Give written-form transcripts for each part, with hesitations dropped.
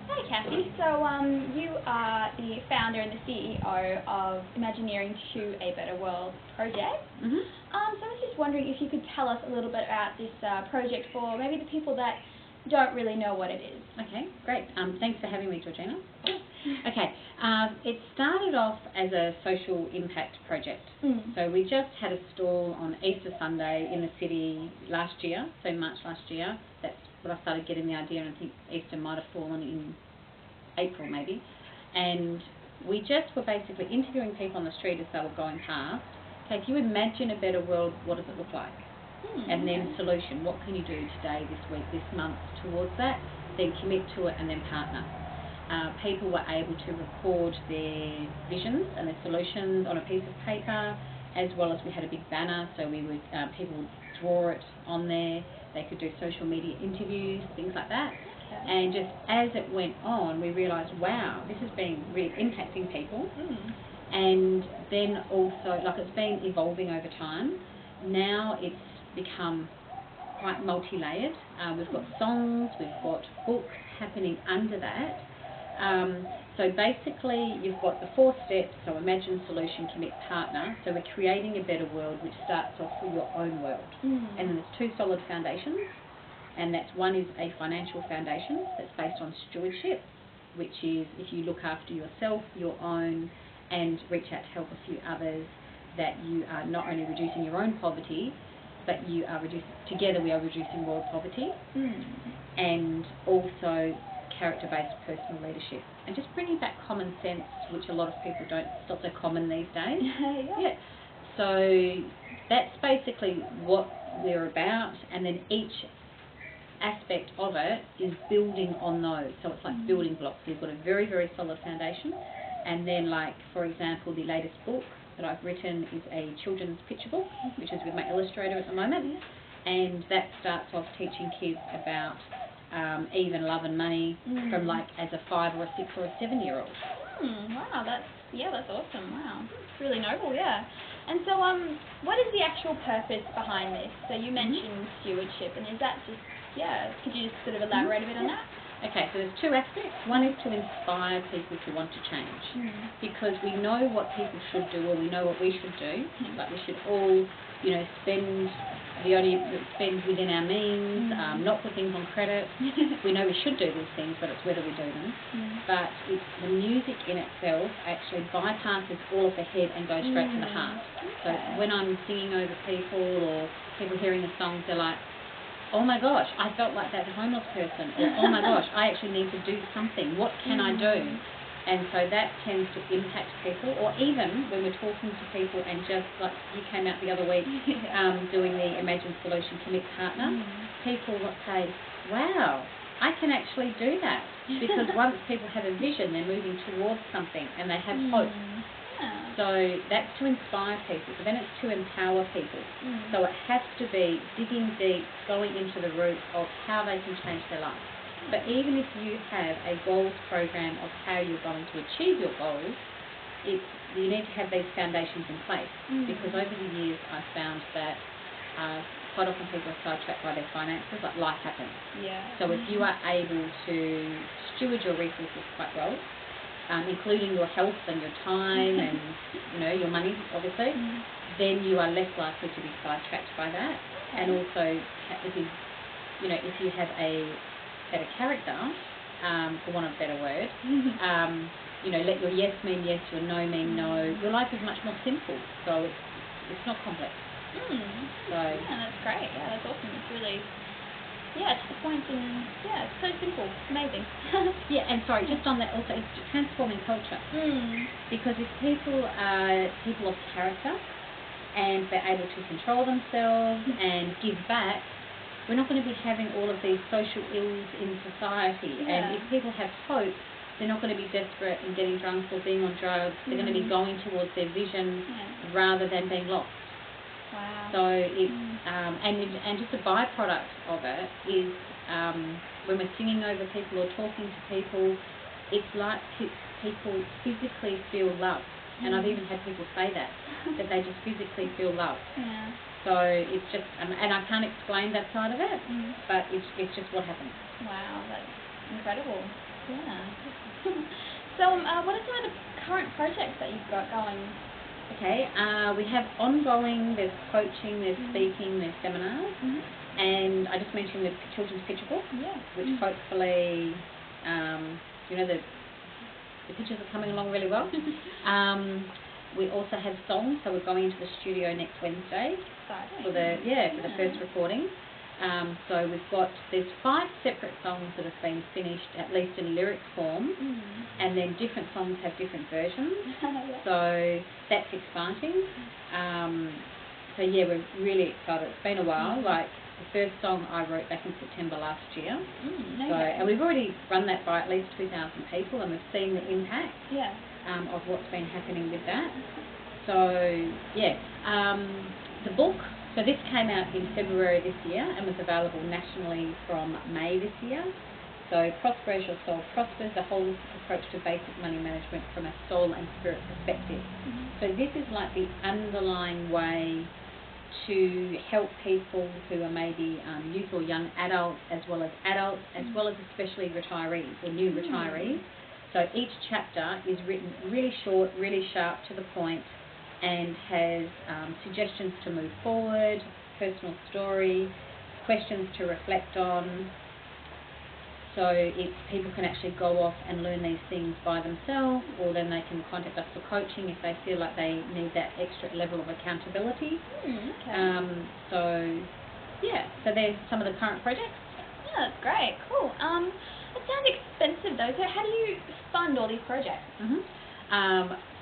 Hi Cathy, so you are the founder and the CEO of Imagineering to a Better World project. So I was just wondering if you could tell us a little bit about this project for maybe the people that don't really know what it is. Okay, great. Thanks for having me, Georgina. Okay, it started off as a social impact project. So we just had a stall on Easter Sunday in the city last year, so March last year. That's when I started getting the idea, and I think Easter might have fallen in April maybe. And we just were basically interviewing people on the street as they were going past. Okay, if you imagine a better world, what does it look like? And then solution, what can you do today, this week, this month towards that? Then commit to it and then partner. People were able to record their visions and their solutions on a piece of paper, as well as we had a big banner, so we would people would draw it on there. They could do social media interviews, things like that. And just as it went on, we realised, wow, this has been really impacting people. And then also, like, it's been evolving over time. Now it's become quite multi-layered. We've got songs, we've got books happening under that. So basically you've got the 4 steps, so imagine, solution, commit, partner. So we're creating a better world which starts off with your own world. And then there's 2 solid foundations, and that's one is a financial foundation that's based on stewardship, which is if you look after yourself, your own, and reach out to help a few others, that you are not only reducing your own poverty, but you are together we are reducing world poverty. And also character-based personal leadership, and just bringing back common sense, which a lot of people don't, it's not so common these days. So that's basically what we're about, and then each aspect of it is building on those, so it's like building blocks. So you've got a very, very solid foundation, and then, like, for example, the latest book that I've written is a children's picture book, which is with my illustrator at the moment, and that starts off teaching kids about even love and money from, like, as a 5 or a 6 or a 7-year-old. Wow, that's awesome. Wow, it's really noble. And so what is the actual purpose behind this? So you mentioned stewardship, and is that just, could you just sort of elaborate a bit on that? Okay, so there's 2 aspects. One is to inspire people to want to change, because we know what people should do, or we know what we should do, but we should all, spend within our means, not put things on credit. We know we should do these things, but it's whether we do them. But it's the music in itself actually bypasses all of the head and goes straight to the heart. So when I'm singing over people, or people hearing the songs, they're like, oh my gosh, I felt like that homeless person, or oh my gosh, I actually need to do something. What can I do? And so that tends to impact people, or even when we're talking to people, and just like you came out the other week doing the Imagine, Solution, Commit, Partner, people will say, wow, I can actually do that. Because once people have a vision, they're moving towards something and they have hope. So that's to inspire people, but then it's to empower people. So it has to be digging deep, going into the root of how they can change their life. But even if you have a goals program of how you're going to achieve your goals, you need to have these foundations in place. Because over the years I've found that quite often people are sidetracked by their finances, like life happens. So if you are able to steward your resources quite well, including your health and your time and your money, obviously, then you are less likely to be sidetracked by that. And also, if you have a better character, for want of a better word, let your yes mean yes, your no mean no. Your life is much more simple, so it's not complex. So that's great. That's awesome. It's really, to the point, and it's so simple. It's amazing. And sorry, just on that also, it's transforming culture. Because if people are people of character, and they're able to control themselves and give back, we're not going to be having all of these social ills in society. And if people have hope, they're not going to be desperate and getting drunk or being on drugs. They're going to be going towards their vision rather than being lost. So it's and just a byproduct of it is when we're singing over people or talking to people, it's like people physically feel loved. And I've even had people say that they just physically feel loved. So it's just, and I can't explain that side of it, but it's just what happens. Wow, that's incredible. Yeah. So what are some of the current projects that you've got going? Okay, we have ongoing, there's coaching, there's speaking, there's seminars, and I just mentioned the children's picture book, which hopefully, the pictures are coming along really well. We also have songs, so we're going into the studio next Wednesday for the first recording. So there's 5 separate songs that have been finished, at least in lyric form, and then different songs have different versions. So that's exciting. So yeah, we're really excited. It's been a while. Like the first song I wrote back in September last year. And we've already run that by at least 2,000 people, and we've seen the impact of what's been happening with that. So yeah, the book. So this came out in February this year and was available nationally from May this year. So Prosper as Your Soul Prospers, the whole approach to basic money management from a soul and spirit perspective. So this is like the underlying way to help people who are maybe youth or young adults, as well as especially retirees or new retirees. So each chapter is written really short, really sharp, to the point, and has suggestions to move forward, personal story, questions to reflect on. So people can actually go off and learn these things by themselves, or then they can contact us for coaching if they feel like they need that extra level of accountability. So there's some of the current projects. Yeah, that's great. Cool. It sounds expensive though. So how do you fund all these projects?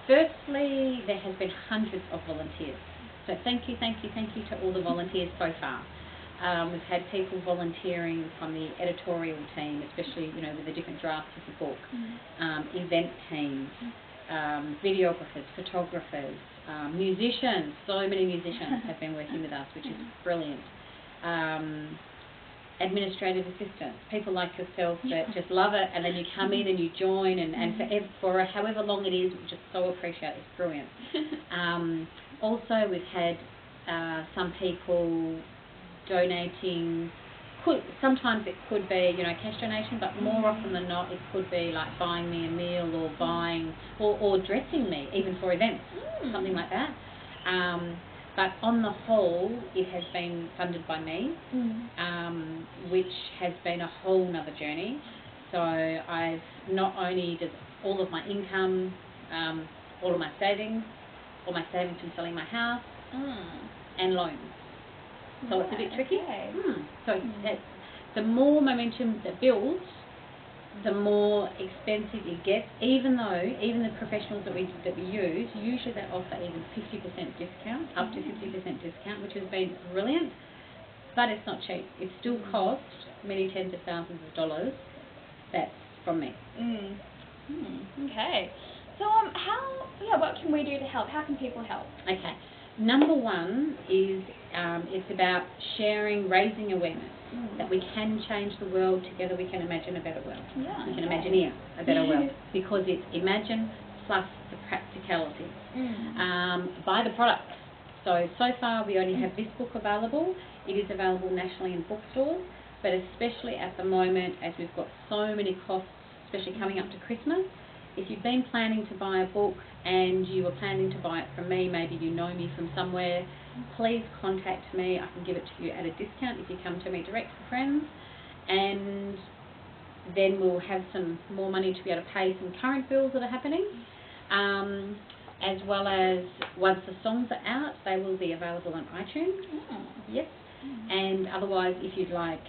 Firstly, there has been hundreds of volunteers. So thank you to all the volunteers so far. We've had people volunteering from the editorial team, especially with the different drafts of the book, event teams, videographers, photographers, musicians. So many musicians have been working with us, which is brilliant. Administrative assistants, people like yourself that just love it, and then you come in and you join, and for however long it is, we just so appreciate it. It's brilliant. Also, we've had some people donating. Sometimes it could be cash donation, but more often than not it could be like buying me a meal, or buying or dressing me even for events, something like that. But on the whole, it has been funded by me, which has been a whole nother journey. So I've not only does all of my income, all of my savings from selling my house, and loans. So it's a bit tricky. So the more momentum that builds, the more expensive it gets, even the professionals that we use, usually they offer even 50% discount, up to 50% discount, which has been brilliant, but it's not cheap. It still costs many tens of thousands of dollars. That's from me. Okay. So what can we do to help? How can people help? Okay. Number one is it's about sharing, raising awareness that we can change the world together. We can imagine a better world. We can Imagineer a better world, because it's imagine plus the practicality. Buy the product. So far we only have this book available. It is available nationally in bookstores, but especially at the moment, as we've got so many costs, especially coming up to Christmas. If you've been planning to buy a book and you were planning to buy it from me, maybe you know me from somewhere, please contact me. I can give it to you at a discount if you come to me direct for friends, and then we'll have some more money to be able to pay some current bills that are happening, as well as once the songs are out, they will be available on iTunes. Yes. And otherwise, if you'd like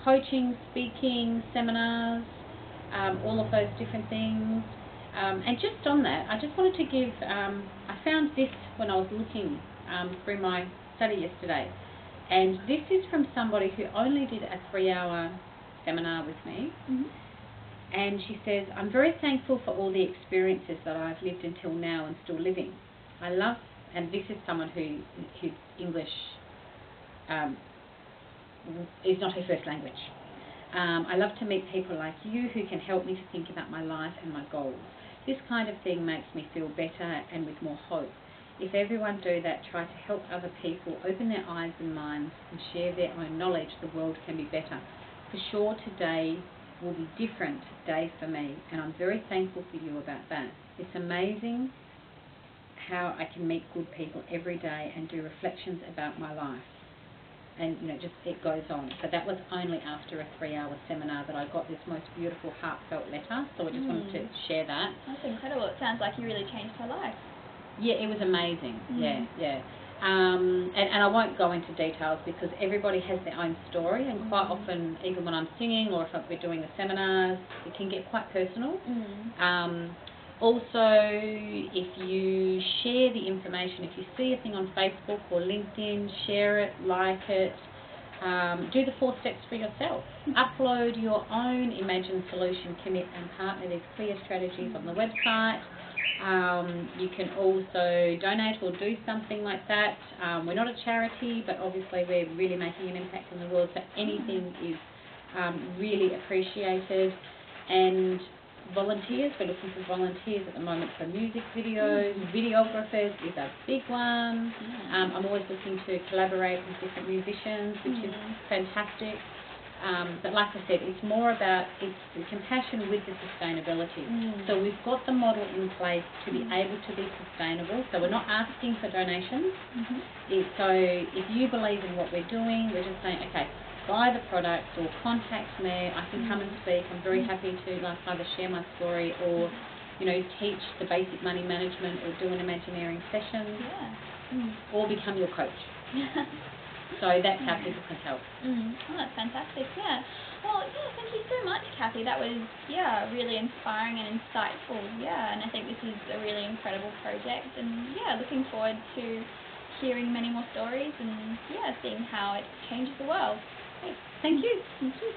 coaching, speaking, seminars, all of those different things. And just on that, I just wanted to give, I found this when I was looking through my study yesterday, and this is from somebody who only did a 3-hour seminar with me, and she says, I'm very thankful for all the experiences that I've lived until now and still living. I love, and this is someone who English is not her first language. I love to meet people like you who can help me to think about my life and my goals. This kind of thing makes me feel better and with more hope. if everyone do that, try to help other people, open their eyes and minds and share their own knowledge, the world can be better. For sure today will be a different day for me, and I'm very thankful for you about that. It's amazing how I can meet good people every day and do reflections about my life. And, just it goes on. So that was only after a 3-hour seminar that I got this most beautiful heartfelt letter. So I just wanted to share that. That's incredible. It sounds like you really changed her life. Yeah, it was amazing. Yeah. And I won't go into details because everybody has their own story, and quite often, even when I'm singing or if we're doing the seminars, it can get quite personal. Also, if you share the information, if you see a thing on Facebook or LinkedIn, share it, like it, do the 4 steps for yourself. Upload your own Imagine Solution, Commit and Partner. There's clear strategies on the website. You can also donate or do something like that. We're not a charity, but obviously we're really making an impact in the world, so anything is really appreciated. And volunteers, we're looking for volunteers at the moment for music videos. Videographers is a big one. I'm always looking to collaborate with different musicians, which is fantastic. But like I said, it's more about it's the compassion with the sustainability. So we've got the model in place to be able to be sustainable. So we're not asking for donations. So if you believe in what we're doing, we're just saying, okay, buy the product or contact me. I can come and speak. I'm very happy to either share my story or, teach the basic money management or do an Imagineering session or become your coach. So that's how people can help. Oh, that's fantastic, yeah. Well, thank you so much, Cathy. That was, really inspiring and insightful, and I think this is a really incredible project, and, looking forward to hearing many more stories and, seeing how it changes the world. Thank you. Thank you.